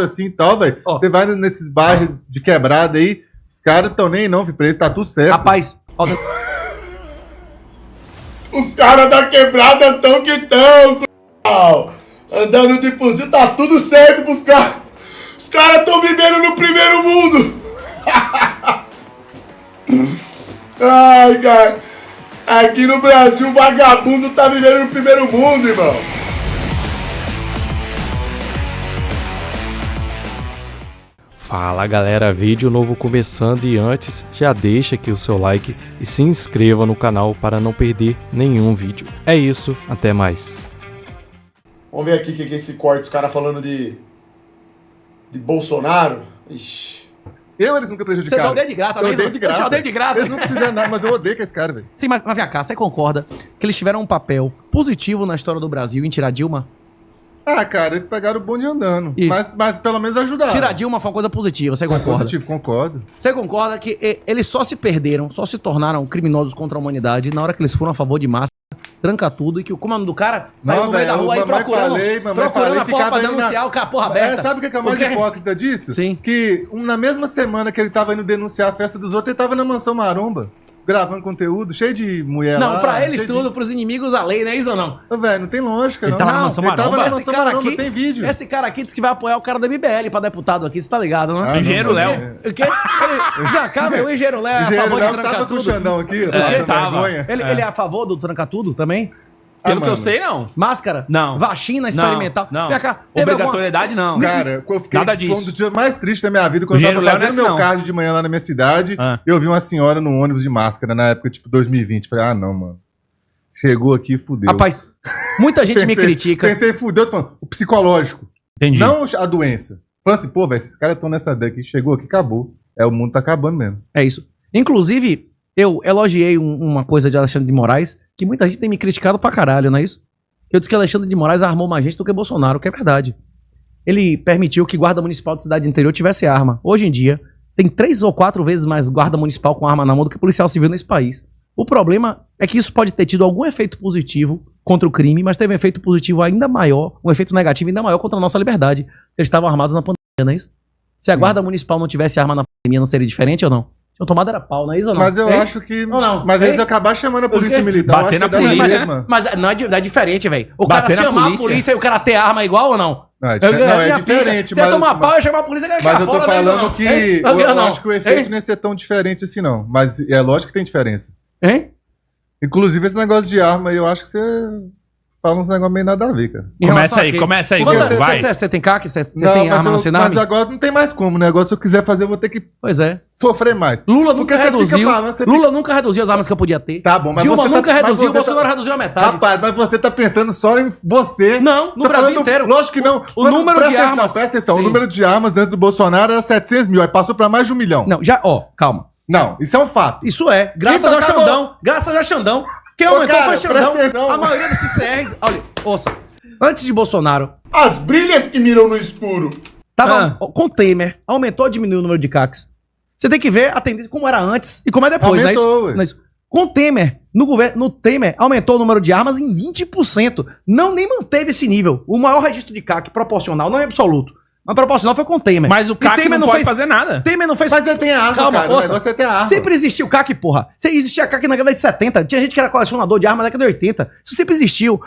assim e tal, velho. Você vai nesses bairros de quebrada aí, os caras estão nem não, filho, pra eles tá tudo certo. Rapaz, ó, os caras da quebrada tão que tão, andando de fuzil, tá tudo certo pros caras. Os caras tão vivendo no primeiro mundo. Ai, cara. Aqui no Brasil, o vagabundo tá vivendo no primeiro mundo, irmão. Fala galera, vídeo novo começando e antes já deixa aqui o seu like e se inscreva no canal para não perder nenhum vídeo. É isso, até mais. Vamos ver aqui o que é esse corte, os caras falando de Bolsonaro. Ixi. Eles nunca prejudicaram. Você odeia de graça, eu odeio de graça. Eu odeio de graça. Eles nunca fizeram nada, mas eu odeio com esse cara, velho. Sim, mas vem cá, você concorda que eles tiveram um papel positivo na história do Brasil em tirar Dilma? Ah, cara, eles pegaram o bonde andando. Isso. Mas pelo menos ajudaram. Tirar Dilma foi uma coisa positiva, você concorda? Positivo, concordo. Você concorda que eles só se perderam, só se tornaram criminosos contra a humanidade na hora que eles foram a favor de massa, tranca tudo e que o comando do cara saiu no meio da rua aí procurando a porra pra denunciar o cara, porra aberta. Sabe o que é o mais hipócrita disso? Sim. Que na mesma semana que ele tava indo denunciar a festa dos outros, ele tava na Mansão Maromba, gravando conteúdo, cheio de mulher lá. Não, pra eles tudo, pros inimigos a lei, não é isso ou não? Velho, não tem lógica, não. Ele tava na Mansão Maromba? Ele tava na Esse Mansão cara Maromba, aqui, tem vídeo. esse cara aqui disse que vai apoiar o cara da MBL pra deputado aqui, você tá ligado, né? Engenheiro Léo. O quê? Já acaba, o Engenheiro Léo é a Engenheiro favor de Léo trancar tava com o tudo. Xandão aqui, passa tava. vergonha. Ele é a favor do tranca tudo também? Pelo que eu mano. sei, não. Máscara? Não. Vacina experimental? Não. Vem cá, teve Obrigatoriedade, não. Cara, eu fiquei, Nada disso. foi um dos dias mais tristes da minha vida, quando eu Engenheiro tava Léo fazendo não é meu assim, não. cardio de manhã lá na minha cidade, eu vi uma senhora no ônibus de máscara, na época, tipo, 2020. Falei, ah, não, mano. Chegou aqui e fudeu. Rapaz, muita gente me critica. Pensei, fudeu, tô falando, o psicológico. Entendi. Não a doença. Falei assim, pô, velho, esses caras estão nessa daqui, chegou aqui, acabou. O mundo tá acabando mesmo. É isso. Inclusive, eu elogiei uma coisa de Alexandre de Moraes, que muita gente tem me criticado pra caralho, não é isso? Eu disse que Alexandre de Moraes armou mais gente do que Bolsonaro, que é verdade. Ele permitiu que guarda municipal de cidade interior tivesse arma. Hoje em dia, tem 3 ou 4 vezes mais guarda municipal com arma na mão do que policial civil nesse país. O problema é que isso pode ter tido algum efeito positivo contra o crime, mas teve um efeito positivo ainda maior, um efeito negativo ainda maior contra a nossa liberdade. Eles estavam armados na pandemia, não é isso? Se a guarda municipal não tivesse arma na pandemia, não seria diferente ou não? Tinha tomado era pau, não é isso ou não? Mas eu acho que... Ou não? Mas eles acabaram chamando a polícia militar. Bater na eu acho que é polícia. da mesma. Mas não é diferente, velho. O Bater cara na chamar a polícia. polícia e o cara ter arma igual ou não? Não, é diferente. Se eu tomar pau, eu chamar a polícia, Mas eu tô falando que eu acho que o efeito Hein? não ia ser tão diferente assim, não. Mas é lógico que tem diferença. Hein? Inclusive, esse negócio de arma, eu acho que você fala uns negócios meio nada a ver, cara. Em relação a quê? Começa aí, Quando vai. Você tem CAC? Você Não, tem mas arma no Sinab? Mas agora não tem mais como. O negócio, se eu quiser fazer, eu vou ter que Pois é. sofrer mais. Lula Porque nunca você fica reduziu. falando, você Lula nunca reduziu as armas que eu podia ter. Tá bom, mas Dilma você nunca mas reduziu, você Bolsonaro reduziu a metade. Rapaz, mas você tá pensando só em você. Não, no Tô Brasil falando- inteiro. Lógico que não. O número de armas- Presta atenção. Sim. O número de armas dentro do Bolsonaro era 700 mil. Aí passou pra mais de 1 milhão. Não, calma. Não, isso é um fato. Isso é, graças Então ao acabou. Xandão. Graças a Xandão. Quem Ô, aumentou cara, foi Xandão. presta atenção. A maioria desses CRs... Olha, ouça. Antes de Bolsonaro, As brilhas que miram no escuro. tava com Temer, aumentou ou diminuiu o número de CACs? Você tem que ver a tendência como era antes e como é depois, Aumentou, não ué. é isso? Com Temer, no Temer, aumentou o número de armas em 20%. Nem manteve esse nível. O maior registro de CAC proporcional, não é absoluto, mas proporcional foi com Temer. Mas o E CAC Temer não pode fazer nada. Temer não fez... Mas ele tem arma, Calma, cara. ouça. O negócio é ter arma. Sempre existiu CAC, porra. Existia CAC na década de 70. Tinha gente que era colecionador de arma na década de 80. Isso sempre existiu.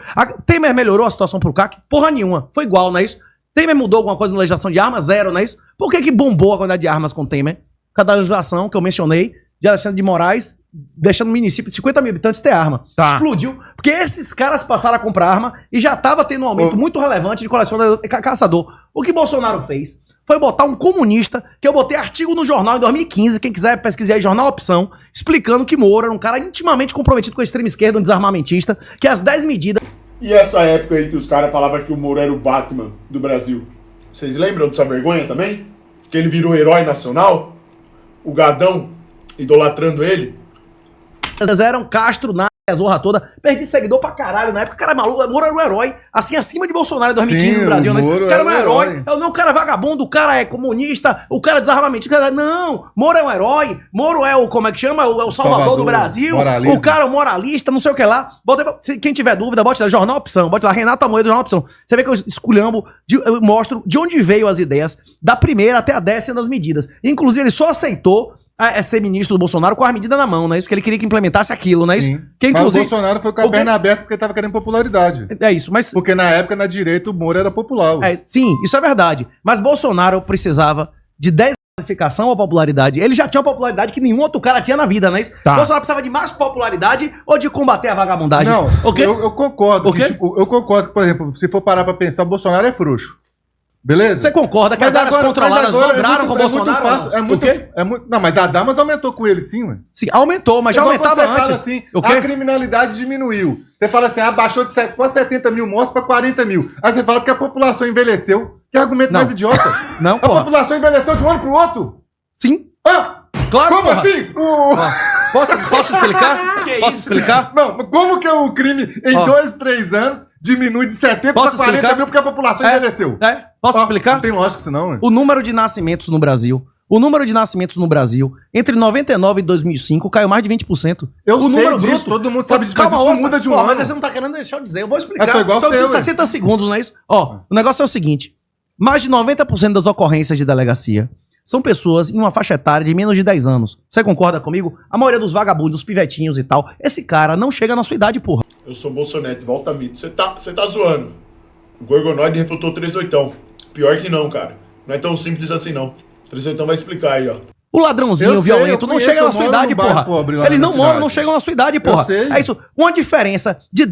Temer melhorou a situação pro CAC? Porra nenhuma. Foi igual, não é isso? Temer mudou alguma coisa na legislação de armas? Zero, não é isso? Por que bombou a quantidade de armas com Temer? Por causa da legislação que eu mencionei de Alexandre de Moraes, deixando o município de 50 mil habitantes ter arma. Tá. Explodiu. Porque esses caras passaram a comprar arma e já tava tendo um aumento muito relevante de colecionador e caçador. O que Bolsonaro fez foi botar um comunista, que eu botei artigo no jornal em 2015, quem quiser pesquisar aí, Jornal Opção, explicando que Moro era um cara intimamente comprometido com a extrema esquerda, um desarmamentista, que as 10 medidas... E essa época aí que os caras falavam que o Moro era o Batman do Brasil. Vocês lembram dessa vergonha também? Que ele virou herói nacional? O gadão idolatrando ele? eram Castro, a zorra toda. Perdi seguidor pra caralho na época. O cara é maluco. Moro era um herói. Assim, acima de Bolsonaro em 2015 Sim, no Brasil, né? Moro O cara não é era um herói. herói. Não, o cara é vagabundo, o cara é comunista, o cara é desarmamento. Não, Moro é um herói. Moro é o, como é que chama? É o Salvador do Brasil. Moralismo. O cara é um moralista, não sei o que lá. Quem tiver dúvida, bote lá, Jornal Opção. Bote lá, Renato Amoedo, Jornal Opção. Você vê que eu esculhambo, eu mostro de onde veio as ideias, da primeira até a 10ª das medidas. Inclusive, ele só aceitou ser ministro do Bolsonaro com as medidas na mão, não é isso? Que ele queria que implementasse aquilo, não é isso? Sim. Que, Mas inclusive, o Bolsonaro foi com a perna aberta porque tava querendo popularidade. é isso, mas... Porque na época, na direita, o Moro era popular. sim, isso é verdade. Mas Bolsonaro precisava de 10 qualificação ou popularidade. Ele já tinha uma popularidade que nenhum outro cara tinha na vida, não é isso? Tá. Bolsonaro precisava de mais popularidade ou de combater a vagabundagem? Não, Ok? eu concordo. O quê? Eu concordo que, por exemplo, se for parar pra pensar, o Bolsonaro é frouxo. Beleza? Você concorda que as áreas controladas dobraram com o Bolsonaro? Não, mas as armas aumentou com ele, sim, ué. Sim, aumentou, mas já Igual quando aumentava você fala antes. assim, O quê? a criminalidade diminuiu. Você fala assim, baixou de 70 mil mortos para 40 mil. Aí você fala que a população envelheceu. Que argumento Não. mais idiota? Não, A porra. população envelheceu de um ano pro outro? Sim. Ah, Claro, como porra. assim? Posso explicar? Posso explicar? Não, como que o crime em Ó. 2, 3 anos diminui de 70 para Posso 40 explicar? mil porque a população envelheceu? Posso Ó, explicar? Não tem lógica isso não, ué. O número de nascimentos no Brasil. O número de nascimentos no Brasil, entre 99 e 2005, caiu mais de 20%. Eu o sei número disso, bruto. todo mundo sabe disso, mas Calma, isso não ouça. muda de um Pô, ano. Mas você não tá querendo deixar eu dizer. Eu vou explicar. Eu tô igual Só você, preciso ué. 60 segundos, não é isso? Ó, o negócio é o seguinte. Mais de 90% das ocorrências de delegacia são pessoas em uma faixa etária de menos de 10 anos. Você concorda comigo? A maioria dos vagabundos, dos pivetinhos e tal, esse cara não chega na sua idade, porra. Eu sou Bolsonete, volta mito. Você tá zoando. O Gorgonoide refutou 38. Pior que não, cara. Não é tão simples assim, não. 38 vai explicar aí, ó. O ladrãozinho Eu sei, violento eu não conheço, chega na eu sua moro idade, num bairro porra. pobre lá Eles na não cidade. moram, não chegam na sua idade, porra. sei. É isso. Uma diferença de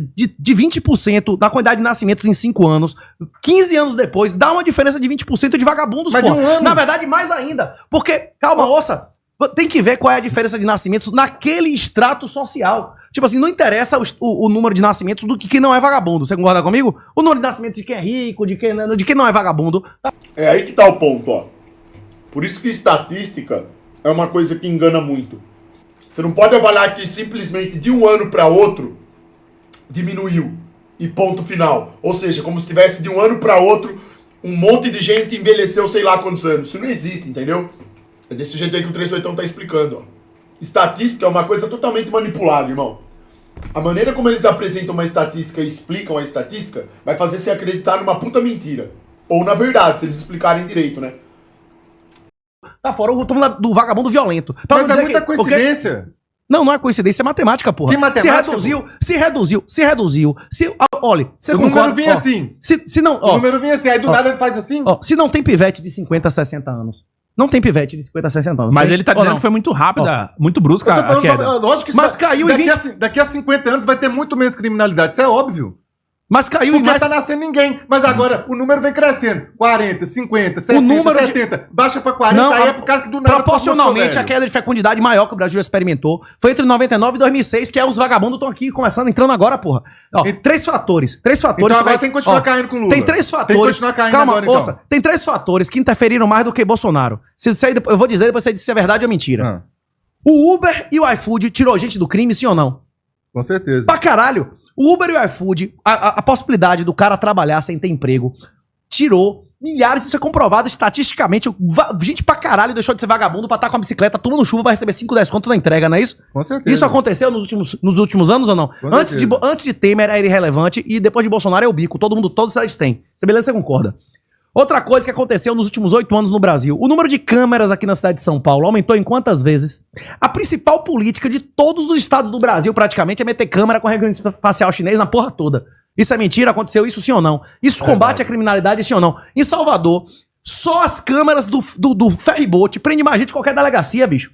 20% da quantidade de nascimentos em 5 anos, 15 anos depois, dá uma diferença de 20% de vagabundos, Mas de porra. um ano. Na verdade, mais ainda. Porque, calma, ouça, tem que ver qual é a diferença de nascimentos naquele extrato social. Tipo assim, não interessa o número de nascimentos do que não é vagabundo. Você concorda comigo? O número de nascimentos de quem é rico, de quem não é vagabundo. É aí que tá o ponto, ó. Por isso que estatística é uma coisa que engana muito. Você não pode avaliar que simplesmente de um ano para outro diminuiu e ponto final. Ou seja, como se tivesse de um ano para outro um monte de gente envelheceu sei lá quantos anos. Isso não existe, entendeu? É desse jeito aí que o 38 tá explicando, ó. Estatística é uma coisa totalmente manipulada, irmão. A maneira como eles apresentam uma estatística e explicam a estatística vai fazer você acreditar numa puta mentira. Ou na verdade, se eles explicarem direito, né? Tá fora, eu tô falando do vagabundo violento. Pra Mas não é dizer muita que- coincidência. Não é coincidência, é matemática, porra. Que matemática, Se reduziu. Olha, você O concorda? número vinha ó, assim. Se não, O ó, número vinha assim, aí do ó. nada ele faz assim. ó, se não tem pivete de 50 a 60 anos. Não tem pivete de 50 a 60 anos. Mas tem? ele tá Ou dizendo não? que foi muito rápida, muito brusca Eu tô a falando, queda. lógico que isso Mas caiu em daqui a 50 anos vai ter muito menos criminalidade, isso é óbvio. Mas caiu em Porque mais... tá nascendo ninguém. Mas agora o número vem crescendo. 40, 50, 60, número de- 70. Baixa pra 40, Não, aí é por causa que do nada... Proporcionalmente, todo mundo a queda de fecundidade maior que o Brasil experimentou foi entre 99 e 2006, que é os vagabundos estão aqui começando, entrando agora, porra. Ó, E- três fatores. Então você agora vai- tem que continuar ó, caindo com o Lula. Tem três fatores. Tem que continuar caindo Calma, agora, então. ouça, tem três fatores que interferiram mais do que Bolsonaro. Eu vou dizer, depois você diz se é verdade ou mentira. Ah, O Uber e o iFood tirou gente do crime, sim ou não? com certeza. Pra caralho. O Uber e o iFood, a possibilidade do cara trabalhar sem ter emprego, tirou milhares, isso é comprovado estatisticamente. Gente pra caralho deixou de ser vagabundo pra estar com a bicicleta, turma no chuva, vai receber 5, 10 conto na entrega, não é isso? Com certeza. Isso aconteceu nos últimos anos ou não? Com Antes de, certeza. antes de Temer era irrelevante e depois de Bolsonaro é o bico. Todo mundo, todos eles têm. Você beleza, você concorda? Outra coisa que aconteceu nos últimos 8 anos no Brasil. O número de câmeras aqui na cidade de São Paulo aumentou em quantas vezes? A principal política de todos os estados do Brasil, praticamente, é meter câmera com reconhecimento facial chinês na porra toda. Isso é mentira? Aconteceu isso sim ou não? Isso combate a criminalidade sim ou não? Em Salvador, só as câmeras do ferryboat prende mais gente que qualquer delegacia, bicho.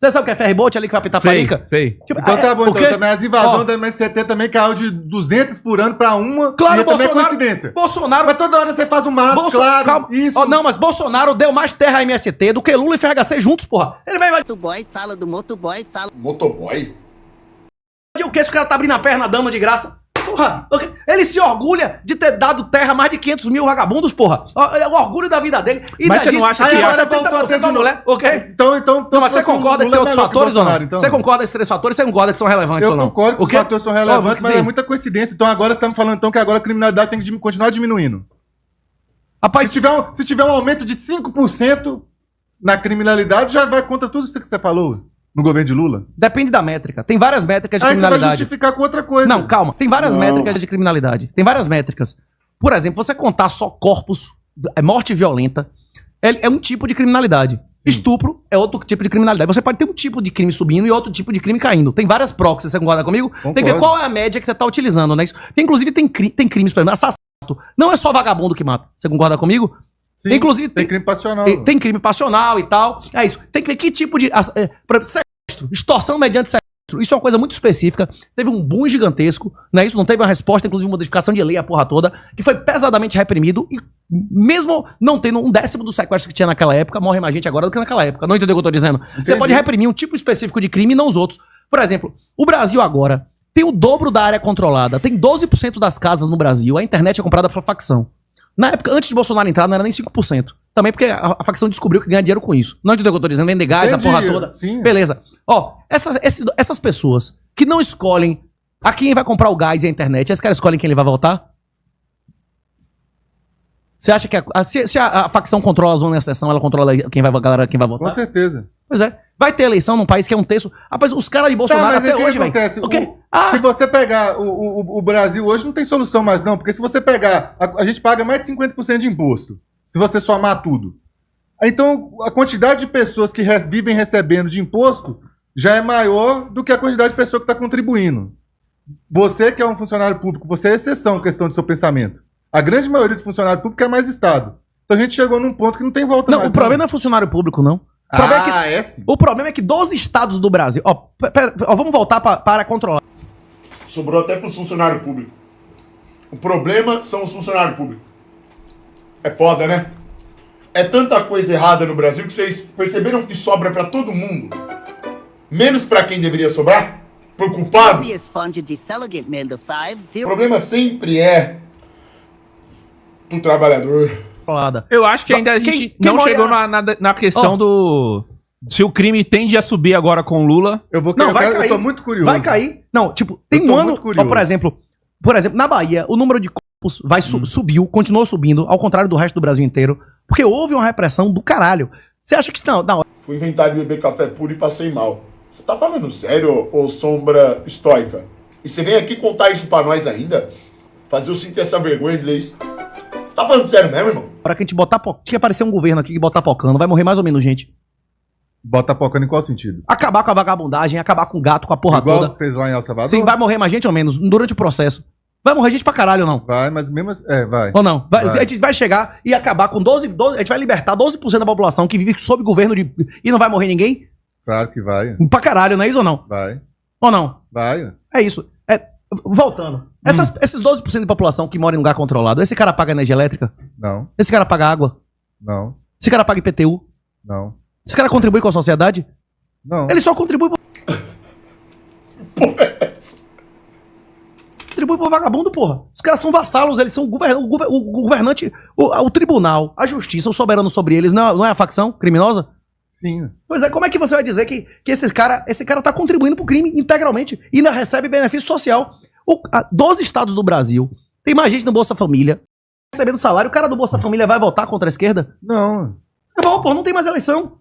Você sabe o que é ferryboat ali que vai apitar Farica? Sei. Tipo, Então tá bom, o quê? então também as invasões Ó, da MST também caiu de 200 por ano pra uma. Claro, e também é Bolsonaro. coincidência. Bolsonaro. Mas toda hora você faz um mastro, claro, Calma. isso. Ó, não, mas Bolsonaro deu mais terra à MST do que Lula e FHC juntos, porra. Ele vai Motoboy fala do motoboy, fala. Motoboy? invadir o que se o cara tá abrindo a perna dando de graça? Porra, ele se orgulha de ter dado terra a mais de 500 mil vagabundos, porra. O orgulho da vida dele. E Mas você não acha que agora voltou a ter 70% da mulher, ok? Então, Não, mas você concorda que tem outros fatores ou não? Então, Você concorda com esses 3 fatores? Você concorda que são relevantes ou eu não? concordo que O os quê? fatores são relevantes, Óbvio que mas sim. é muita coincidência. Então agora você tá me falando então, que agora a criminalidade tem que continuar diminuindo. Rapaz, Se tiver um aumento de 5% na criminalidade, já vai contra tudo isso que você falou no governo de Lula. depende da métrica. Tem várias métricas de Aí você vai criminalidade. justificar com outra coisa. Não, calma. Tem várias Não. métricas de criminalidade. Tem várias métricas. Por exemplo, você contar só corpos, morte violenta, é um tipo de criminalidade. Estupro é outro tipo de criminalidade. Você pode ter um tipo de crime subindo e outro tipo de crime caindo. Tem várias proxies, você concorda comigo? Concordo. Tem que ver qual é a média que você está utilizando, né? Inclusive, tem crimes, por exemplo, assassinato. Não é só vagabundo que mata. Você concorda comigo? Sim, Inclusive, tem crime passional. tem crime passional e tal. É isso. Tem que ver que tipo de. Por exemplo, sequestro, extorsão mediante sequestro. Isso é uma coisa muito específica. Teve um boom gigantesco, né? Isso não teve uma resposta, inclusive modificação de lei, a porra toda, que foi pesadamente reprimido e mesmo não tendo 1/10 do sequestro que tinha naquela época, morre mais gente agora do que naquela época. Não entendeu o que eu tô dizendo? Você pode reprimir um tipo específico de crime e não os outros. Por exemplo, o Brasil agora tem o dobro da área controlada. Tem 12% das casas no Brasil. A internet é comprada por facção. Na época, antes de Bolsonaro entrar, não era nem 5%. Também porque a facção descobriu que ganha dinheiro com isso. Não entendeu o que eu tô dizendo? Vender gás, Entendi, a porra toda. sim. Beleza. Ó, essas pessoas que não escolhem a quem vai comprar o gás e a internet, esses caras escolhem quem ele vai votar? Você acha que se a facção controla a zona de exceção, ela controla quem vai Com votar? certeza. Pois é. Vai ter eleição num país que é um terço. Rapaz, os caras de Bolsonaro mas até o que hoje, velho. acontece? O quê? Ah, Se você pegar o Brasil hoje, não tem solução mais não, porque se você pegar, a gente paga mais de 50% de imposto, se você somar tudo. Então, a quantidade de pessoas que vivem recebendo de imposto já é maior do que a quantidade de pessoas que está contribuindo. Você que é um funcionário público, você é exceção em questão do seu pensamento. A grande maioria dos funcionários públicos é mais Estado. Então a gente chegou num ponto que não tem volta não, mais. o problema não é funcionário público, não. O problema é que é sim. O problema é que 12 estados do Brasil. Ó, vamos voltar para controlar. Sobrou até pros funcionários públicos. O problema são os funcionários públicos. É foda, né? É tanta coisa errada no Brasil que vocês perceberam que sobra pra todo mundo. Menos pra quem deveria sobrar? Pro culpado? O problema sempre é do trabalhador. Eu acho que ainda a gente Quem não mora- chegou na questão do... Se o crime tende a subir agora com o Lula. Eu vou Não, vai eu cair. tô muito curioso. Vai cair. Não, tipo, tem Eu tô um ano. muito curioso. Ó, por exemplo, na Bahia, o número de corpos subiu, continuou subindo, ao contrário do resto do Brasil inteiro, porque houve uma repressão do caralho. Você acha que isso não? Fui inventar de beber café puro e passei mal. Você tá falando sério, ô sombra estoica? E você vem aqui contar isso pra nós ainda? Fazer eu sentir essa vergonha de ler isso? Tá falando sério mesmo, irmão? Para que a gente botar. Tinha que aparecer um governo aqui que botar pocando, vai morrer mais ou menos gente. Bota pocando em qual sentido? Acabar com a vagabundagem, acabar com o gato, com a porra Igual toda. fez lá em El Salvador? Sim, vai morrer mais gente ou menos durante o processo. Vai morrer gente pra caralho ou não? Vai, mas mesmo assim... vai. Ou não? Vai. A gente vai chegar e acabar com 12. A gente vai libertar 12% da população que vive sob governo de. E não vai morrer ninguém? Claro que vai. Pra caralho, não é isso ou não? Vai. Ou não? Vai. É isso. Voltando. Esses 12% de população que mora em lugar controlado, esse cara paga energia elétrica? Não. Esse cara paga água? Não. Esse cara paga IPTU? Não. Esse cara contribui com a sociedade? Não. Ele só contribui contribui pro vagabundo, porra. Os caras são vassalos, eles são o governante, o tribunal, a justiça, o soberano sobre eles, não é a facção criminosa? Sim. Pois é, como é que você vai dizer que esse cara tá contribuindo pro crime integralmente e ainda recebe benefício social? 12 estados do Brasil, tem mais gente no Bolsa Família, recebendo salário, o cara do Bolsa Família vai votar contra a esquerda? Não. É bom, pô, não tem mais eleição.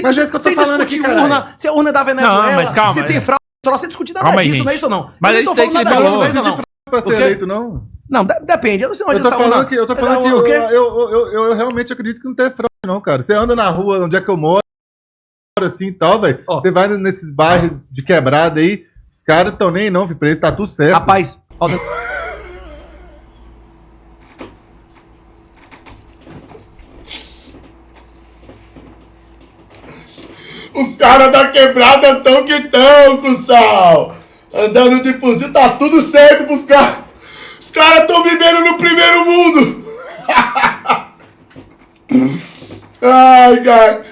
Mas é isso que eu tô falando aqui, caralho. urna, se a urna é da Venezuela, Não, mas calma, se tem fraude, sem discutir nada Calma aí, disso, gente. não é isso ou não? Mas Eu é não isso tô daí que ele falando nada falou. disso, não é isso ou não? Pra ser O quê? eleito, não. Não, depende. Eu não sei onde Eu tô essa falando urna- que O quê? eu realmente acredito que não tem fraude, não, cara. Você anda na rua onde é que eu moro, assim e tal, velho. Ó. Você vai nesses bairros de quebrada aí, os caras tão nem não, filho, pra eles tá tudo certo. Rapaz, ó, Os caras da quebrada tão que tão, Cussal. Andando de fuzil, tá tudo certo pros caras. Os caras tão vivendo no primeiro mundo. Ai, cara.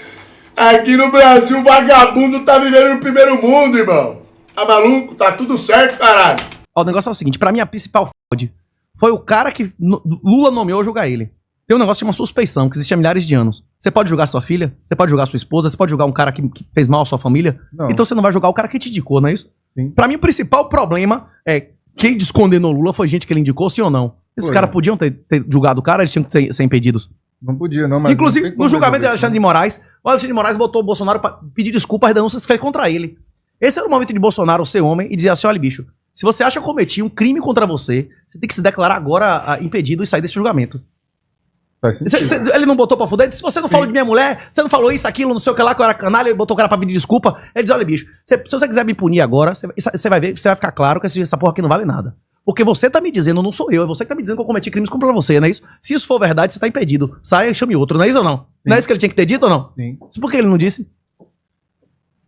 Aqui no Brasil, o vagabundo tá vivendo no primeiro mundo, irmão. Tá maluco? Tá tudo certo, caralho. Ó, o negócio é o seguinte, pra mim a principal fraude foi o cara que Lula nomeou julgar ele. Tem um negócio que chama suspeição, que existe há milhares de anos. Você pode julgar sua filha, você pode julgar sua esposa, você pode julgar um cara que fez mal à sua família. Não. Então você não vai julgar o cara que te indicou, não é isso? Sim. Pra mim o principal problema é quem descondenou Lula foi gente que ele indicou, sim ou não. Esses Foi. caras podiam ter julgado o cara, eles tinham que ser impedidos. Não podia, não, mas... Inclusive, não tem como no julgamento de resolver isso, Alexandre de Moraes, o Alexandre de Moraes botou o Bolsonaro pra pedir desculpa às denúncias que fez contra ele. Esse era o momento de Bolsonaro ser homem e dizer assim, olha, bicho, se você acha que eu cometi um crime contra você, você tem que se declarar agora impedido e sair desse julgamento. Faz sentido. Ele não botou pra fuder? Se você não falou de minha mulher, você não falou isso, aquilo, não sei o que lá, que eu era canalha, ele botou o cara pra pedir desculpa. Ele diz, olha, bicho, se você quiser me punir agora, você vai ver, você vai ficar claro que essa porra aqui não vale nada. Porque você tá me dizendo, não sou eu, é você que tá me dizendo que eu cometi crimes contra você, não é isso? Se isso for verdade, você tá impedido. Saia e chame outro, não é isso ou não? Sim. Não é isso que ele tinha que ter dito ou não? Sim. Isso por que ele não disse?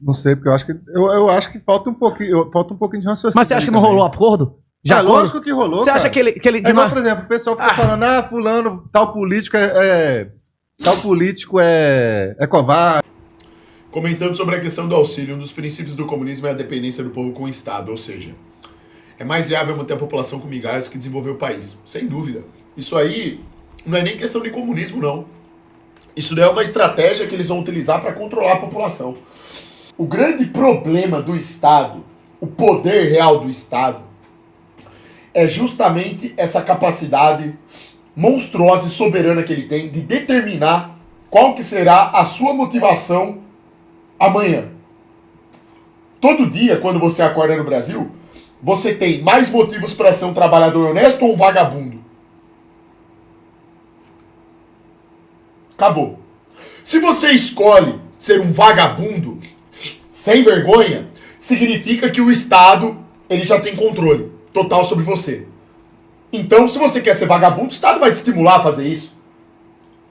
Não sei, porque eu acho que falta um pouquinho de raciocínio. Mas você acha que não também. rolou acordo? Já lógico que rolou, Você acha cara. que ele... É igual, por exemplo, o pessoal fica falando, fulano, tal político é covarde. Comentando sobre a questão do auxílio, um dos princípios do comunismo é a dependência do povo com o Estado, ou seja, é mais viável manter a população com migalhas que desenvolver o país, sem dúvida. Isso aí não é nem questão de comunismo, não. Isso daí é uma estratégia que eles vão utilizar para controlar a população. O grande problema do Estado, o poder real do Estado, é justamente essa capacidade monstruosa e soberana que ele tem de determinar qual que será a sua motivação amanhã. Todo dia, quando você acorda no Brasil, você tem mais motivos para ser um trabalhador honesto ou um vagabundo. Acabou. Se você escolhe ser um vagabundo, sem vergonha, significa que o Estado ele já tem controle total sobre você. Então, se você quer ser vagabundo, o Estado vai te estimular a fazer isso.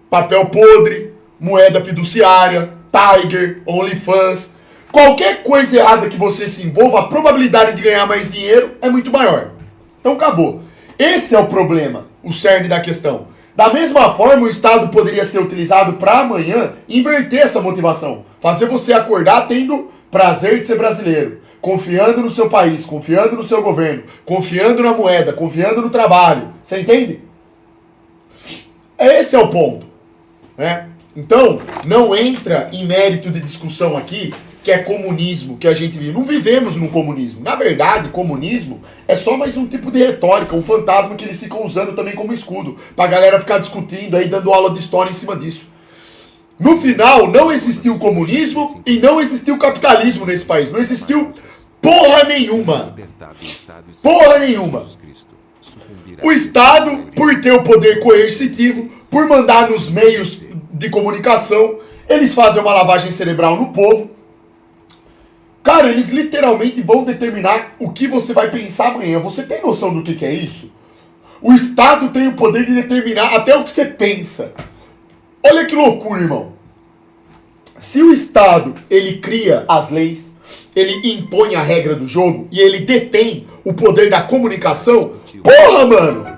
Papel podre, moeda fiduciária, Tiger, OnlyFans, qualquer coisa errada que você se envolva, a probabilidade de ganhar mais dinheiro é muito maior. Então acabou. Esse é o problema, o cerne da questão. Da mesma forma, o Estado poderia ser utilizado para amanhã inverter essa motivação. Fazer você acordar tendo prazer de ser brasileiro, confiando no seu país, confiando no seu governo, confiando na moeda, confiando no trabalho. Você entende? Esse é o ponto, né? Então, não entra em mérito de discussão aqui que é comunismo, que a gente vive. Não vivemos num comunismo. Na verdade, comunismo é só mais um tipo de retórica, um fantasma que eles ficam usando também como escudo, pra galera ficar discutindo aí, dando aula de história em cima disso. No final, não existiu comunismo e não existiu capitalismo nesse país. Não existiu porra nenhuma. Porra nenhuma. O Estado, por ter o poder coercitivo, por mandar nos meios de comunicação, eles fazem uma lavagem cerebral no povo. Cara, eles literalmente vão determinar o que você vai pensar amanhã. Você tem noção do que é isso? O Estado tem o poder de determinar até o que você pensa. Olha que loucura, irmão. Se o Estado, ele cria as leis, ele impõe a regra do jogo e ele detém o poder da comunicação, porra, mano!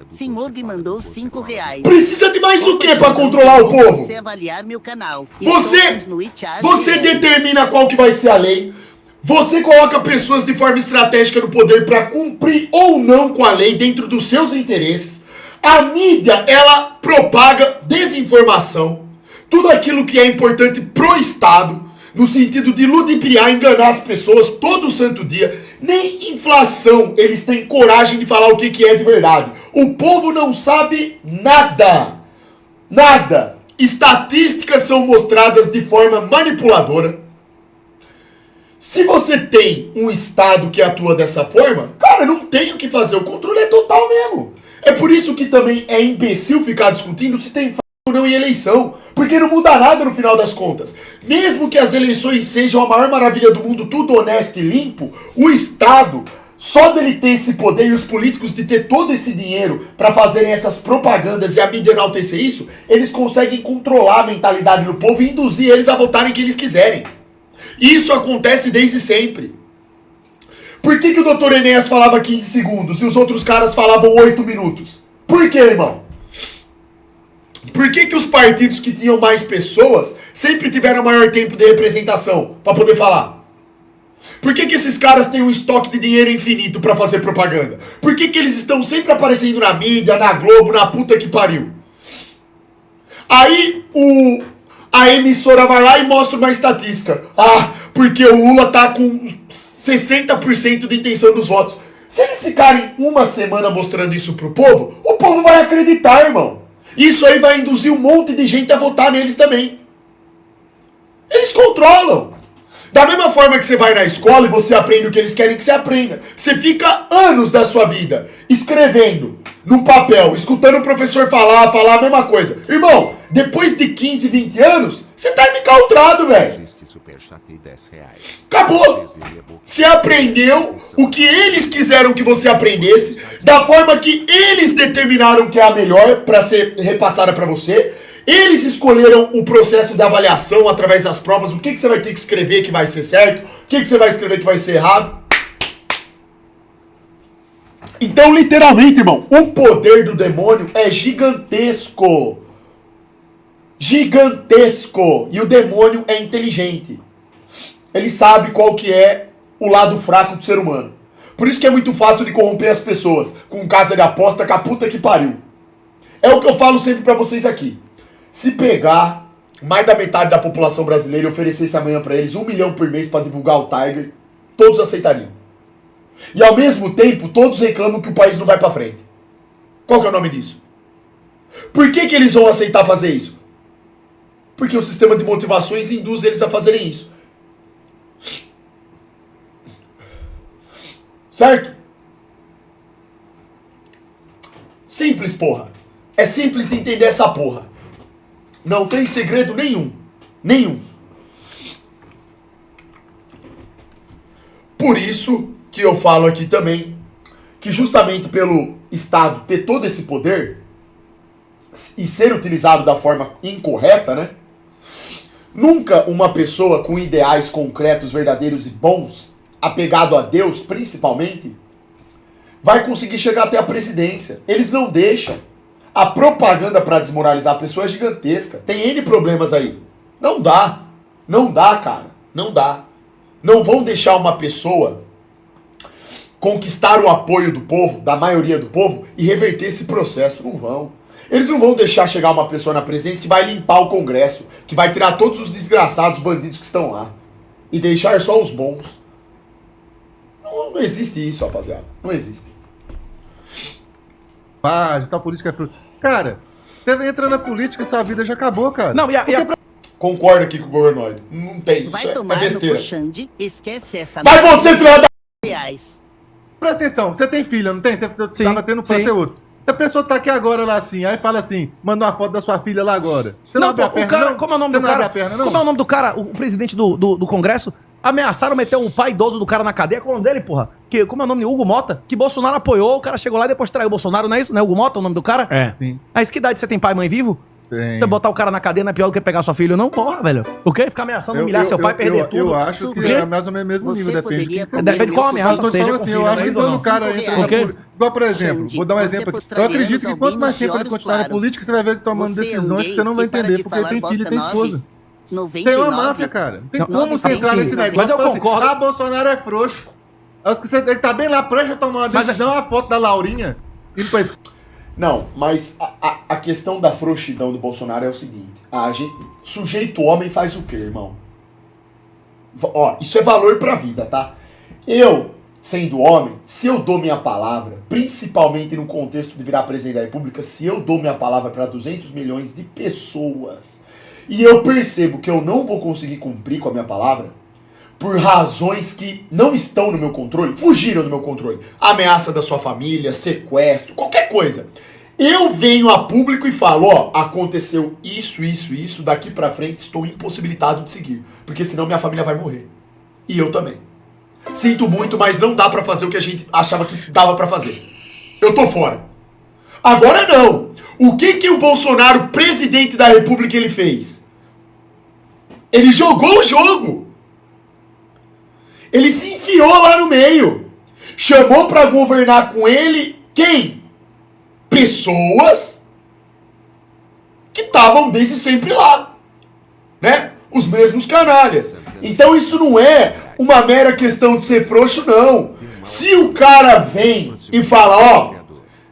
Senhor me mandou R$5. Precisa de mais o que pra controlar o povo? Você avaliar meu canal. Você determina qual que vai ser a lei. Você coloca pessoas de forma estratégica no poder pra cumprir ou não com a lei dentro dos seus interesses. A mídia, ela propaga desinformação. Tudo aquilo que é importante pro Estado, no sentido de ludibriar, enganar as pessoas todo santo dia. Nem inflação eles têm coragem de falar o que é de verdade. O povo não sabe nada. Nada. Estatísticas são mostradas de forma manipuladora. Se você tem um Estado que atua dessa forma, cara, não tem o que fazer. O controle é total mesmo. É por isso que também é imbecil ficar discutindo se tem ou não em eleição, porque não muda nada no final das contas. Mesmo que as eleições sejam a maior maravilha do mundo, tudo honesto e limpo, o Estado, só dele ter esse poder e os políticos de ter todo esse dinheiro para fazerem essas propagandas e a mídia enaltecer isso, eles conseguem controlar a mentalidade do povo e induzir eles a votarem quem eles quiserem. Isso acontece desde sempre. Por que o Dr. Enéas falava 15 segundos e os outros caras falavam 8 minutos? Por que, irmão? Por que os partidos que tinham mais pessoas sempre tiveram maior tempo de representação para poder falar? Por que esses caras têm um estoque de dinheiro infinito pra fazer propaganda? Por que eles estão sempre aparecendo na mídia, na Globo, na puta que pariu? Aí a emissora vai lá e mostra uma estatística. Ah, porque o Lula tá com 60% de intenção dos votos. Se eles ficarem uma semana mostrando isso pro povo, o povo vai acreditar, irmão. Isso aí vai induzir um monte de gente a votar neles também. Eles controlam. Da mesma forma que você vai na escola e você aprende o que eles querem que você aprenda. Você fica anos da sua vida escrevendo no papel, escutando o professor falar a mesma coisa. Irmão, depois de 15, 20 anos, você tá encaltrado, velho. Acabou. Você aprendeu o que eles quiseram que você aprendesse, da forma que eles determinaram que é a melhor pra ser repassada pra você. Eles escolheram o processo de avaliação através das provas, o que você vai ter que escrever que vai ser certo, o que você vai escrever que vai ser errado. Então, literalmente, irmão, o poder do demônio é gigantesco. Gigantesco. E o demônio é inteligente. Ele sabe qual que é o lado fraco do ser humano. Por isso que é muito fácil de corromper as pessoas com casa de aposta com a puta que pariu. É o que eu falo sempre pra vocês aqui. Se pegar mais da metade da população brasileira e oferecesse amanhã pra eles 1 milhão por mês pra divulgar o Tiger, todos aceitariam. E ao mesmo tempo, todos reclamam que o país não vai pra frente. Qual que é o nome disso? Por que eles vão aceitar fazer isso? Porque o sistema de motivações induz eles a fazerem isso. Certo? Simples, porra. É simples de entender essa porra. Não tem segredo nenhum. Nenhum. Por isso que eu falo aqui também que justamente pelo Estado ter todo esse poder e ser utilizado da forma incorreta, né? Nunca uma pessoa com ideais concretos, verdadeiros e bons, apegado a Deus principalmente, vai conseguir chegar até a presidência. Eles não deixam. A propaganda para desmoralizar a pessoa é gigantesca. Tem N problemas aí. Não dá. Não dá, cara. Não dá. Não vão deixar uma pessoa conquistar o apoio do povo, da maioria do povo, e reverter esse processo. Não vão. Eles não vão deixar chegar uma pessoa na presidência que vai limpar o Congresso, que vai tirar todos os desgraçados bandidos que estão lá e deixar só os bons. Não existe isso, rapaziada. Não existe. Tal política é fruto. Cara, você entra na política e sua vida já acabou, cara. Não, Concordo aqui com o governoide. Não tem. Vai Isso tomar é no besteira. Xande, esquece essa Vai você, filha da... reais. Presta atenção, você tem filha, não tem? Você tava tendo pra sim. ter outro. Se a pessoa tá aqui agora lá assim, aí fala assim, manda uma foto da sua filha lá agora. Você não abre a pô, perna, o cara, não? como é o nome Você do não cara? abre a perna, não? Como é o nome do cara, o presidente do Congresso? Ameaçaram meter o pai idoso do cara na cadeia. Qual é o nome dele, porra? Como é o nome? Hugo Mota? Que Bolsonaro apoiou, o cara chegou lá e depois traiu o Bolsonaro, não é isso? Não é Hugo Mota o nome do cara? É. Sim. Mas que idade você tem pai e mãe vivo? Tem. Você botar o cara na cadeia não é pior do que pegar sua filha, não? Porra, velho. O quê? Ficar ameaçando humilhar seu pai, perder tudo? Eu acho que O quê? é mais ou menos o mesmo Você nível, depende de poderia quem você comer Depende de qual meu ameaça Mas cozidão eu seja assim, com eu filho, acho né, que quando o não? cara entra na Por quê? política. Igual, por exemplo, Xande, vou dar um você exemplo aqui. Eu postraria acredito nos que quanto mais albinos tempo de ele olhos continuar na claros. política, você vai ver ele tomando Você é um decisões que gay você não vai que para entender, de porque ele falar tem filho e bosta tem 9, esposa. 99, Tem uma máfia, cara. Não tem como você entrar nesse negócio. Mas eu e falar assim, concordo. Bolsonaro é frouxo. Acho que ele tá bem lá prancha tomar uma decisão, a foto da Laurinha. E depois. Não, mas a questão da frouxidão do Bolsonaro é o seguinte. Sujeito homem faz o quê, irmão? Ó, isso é valor pra vida, tá? Eu, sendo homem, se eu dou minha palavra, principalmente no contexto de virar presidente da República, se eu dou minha palavra pra 200 milhões de pessoas e eu percebo que eu não vou conseguir cumprir com a minha palavra, por razões que não estão no meu controle, fugiram do meu controle, ameaça da sua família, sequestro, qualquer coisa, eu venho a público e falo, ó, aconteceu isso, daqui pra frente estou impossibilitado de seguir, porque senão minha família vai morrer. E eu também. Sinto muito, mas não dá pra fazer o que a gente achava que dava pra fazer. Eu tô fora. Agora não. O que o Bolsonaro, presidente da República, ele fez? Ele jogou o jogo. Ele se enfiou lá no meio. Chamou pra governar com ele quem? Pessoas que estavam desde sempre lá. Né? os mesmos canalhas. Então isso não é uma mera questão de ser frouxo, não. Se o cara vem e fala, ó,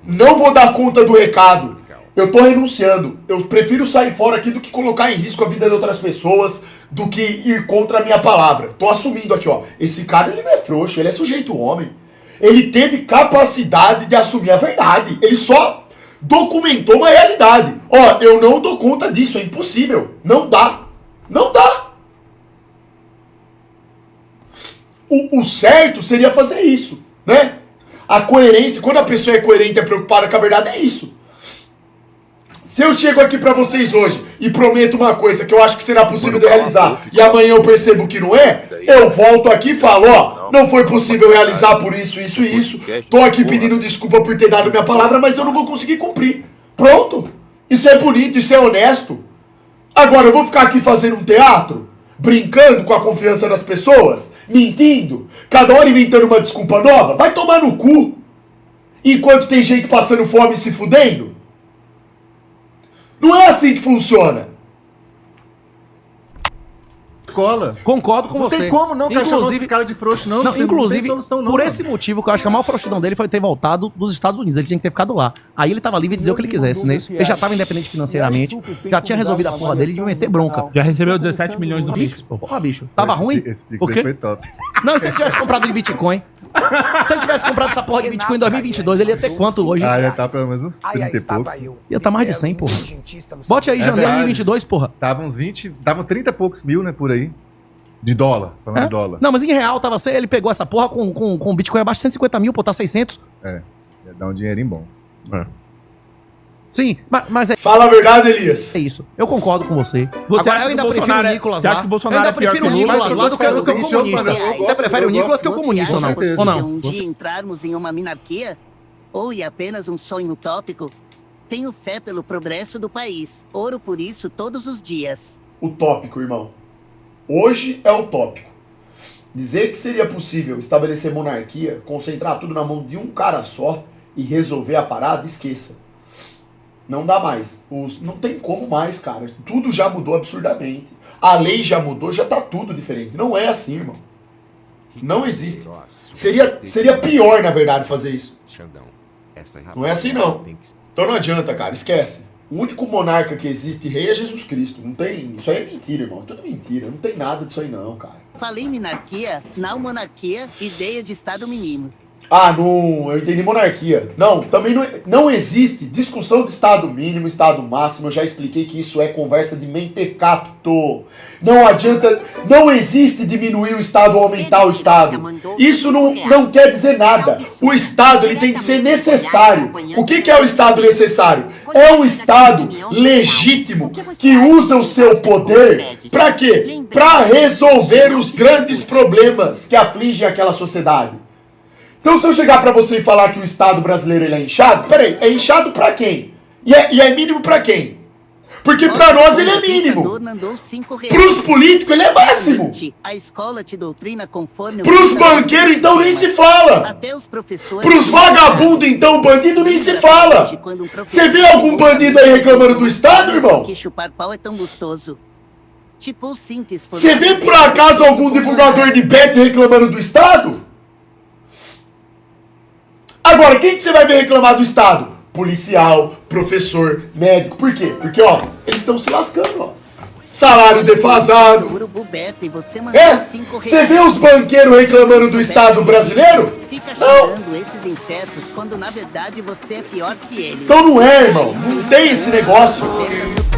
não vou dar conta do recado, eu tô renunciando, eu prefiro sair fora aqui do que colocar em risco a vida de outras pessoas, do que ir contra a minha palavra. Tô assumindo aqui, ó, esse cara ele não é frouxo, ele é sujeito homem. Ele teve capacidade de assumir a verdade, ele só documentou uma realidade. Ó, eu não dou conta disso, é impossível, não dá, não dá. O certo seria fazer isso, né? A coerência, quando a pessoa é coerente e é preocupada com a verdade, é isso. Se eu chego aqui pra vocês hoje e prometo uma coisa que eu acho que será possível de realizar e amanhã eu percebo que não é, eu volto aqui e falo, ó, não foi possível realizar por isso, isso e isso, tô aqui pedindo desculpa por ter dado minha palavra, mas eu não vou conseguir cumprir. Pronto. Isso é bonito, isso é honesto. Agora eu vou ficar aqui fazendo um teatro? Brincando com a confiança das pessoas? Mentindo? Cada hora inventando uma desculpa nova? Vai tomar no cu! Enquanto tem gente passando fome e se fudendo? Não é assim que funciona. Escola. Concordo com Não você. tem como não chamar esses caras de frouxo, não. Inclusive, tem solução, não, por mano. esse motivo, que eu acho que a maior frouxidão dele foi ter voltado dos Estados Unidos. Ele tinha que ter ficado lá. Aí ele tava livre de dizer o que ele quisesse, né? Ele já tava independente financeiramente, já tinha resolvido a porra dele de meter bronca. Já recebeu 17 milhões no Pix, pô. Porra, bicho. Tava ruim? Esse Pix O aí quê? foi top. Não, e se ele tivesse comprado de Bitcoin? Se ele tivesse comprado essa porra de Bitcoin em 2022, ele ia ter quanto hoje? Ah, já tá pelo menos uns 30 e poucos. Ia tá mais de 100, porra. Bote aí, janeiro de 2022, porra. Tava uns 20, tava 30 e poucos mil, né, por aí. De dólar, falando de dólar. Não, mas em real tava ele pegou essa porra com Bitcoin abaixo de 150 mil, pô, tá 600. É, ia dar um dinheirinho bom. Sim, mas Fala a verdade, Elias. é isso. Eu concordo com você. Você Agora, acha eu ainda que o prefiro o Bolsonaro Nicolas você lá. acha que o Eu Bolsonaro ainda é pior prefiro que o o Lula? Nicolas lá do que eu sou Mas, comunista. eu Você prefere o Nicolas que o comunista, ou não? Você acha Ou não? possível um dia entrarmos em uma minarquia? Ou é apenas um sonho utópico? Tenho fé pelo progresso do país. Oro por isso todos os dias. Utópico, irmão. Hoje é utópico. Dizer que seria possível estabelecer monarquia, concentrar tudo na mão de um cara só e resolver a parada, esqueça. Não dá mais. Não tem como mais, cara. Tudo já mudou absurdamente. A lei já mudou, já tá tudo diferente. Não é assim, irmão. Não existe. Seria pior, na verdade, fazer isso. Não é assim, não. Então não adianta, cara. Esquece. O único monarca que existe, rei, é Jesus Cristo. Não tem... Isso aí é mentira, irmão. Tudo mentira. Não tem nada disso aí, não, cara. Falei minarquia, não monarquia, ideia de Estado mínimo. Ah, não, eu entendi monarquia. Não, também não existe discussão de Estado mínimo, Estado máximo. Eu já expliquei que isso é conversa de mentecapto. Não adianta, não existe diminuir o Estado ou aumentar o Estado. Isso não quer dizer nada. O Estado ele tem que ser necessário. O que é o Estado necessário? É um Estado legítimo que usa o seu poder para quê? Para resolver os grandes problemas que afligem aquela sociedade. Então se eu chegar pra você e falar que o Estado brasileiro ele é inchado, peraí, é inchado pra quem? E é mínimo pra quem? Porque pra nós ele é mínimo. Pros políticos ele é máximo. A escola te doutrina conforme Pros banqueiros então nem se fala. Até os professores. Pros vagabundos então, bandido nem se fala. Você vê algum bandido aí reclamando do Estado, irmão? Que chupar pau é tão gostoso. Tipo simples. Você vê por acaso algum divulgador de bet reclamando do Estado? Agora, quem que você vai ver reclamar do Estado? Policial, professor, médico. Por quê? Porque, ó, eles estão se lascando, ó. Salário defasado. Você vê os banqueiros reclamando do Estado brasileiro? Fica Não. xingando esses insetos quando na verdade você é pior que eles. Então não é, irmão. Não tem esse negócio. Esse é seu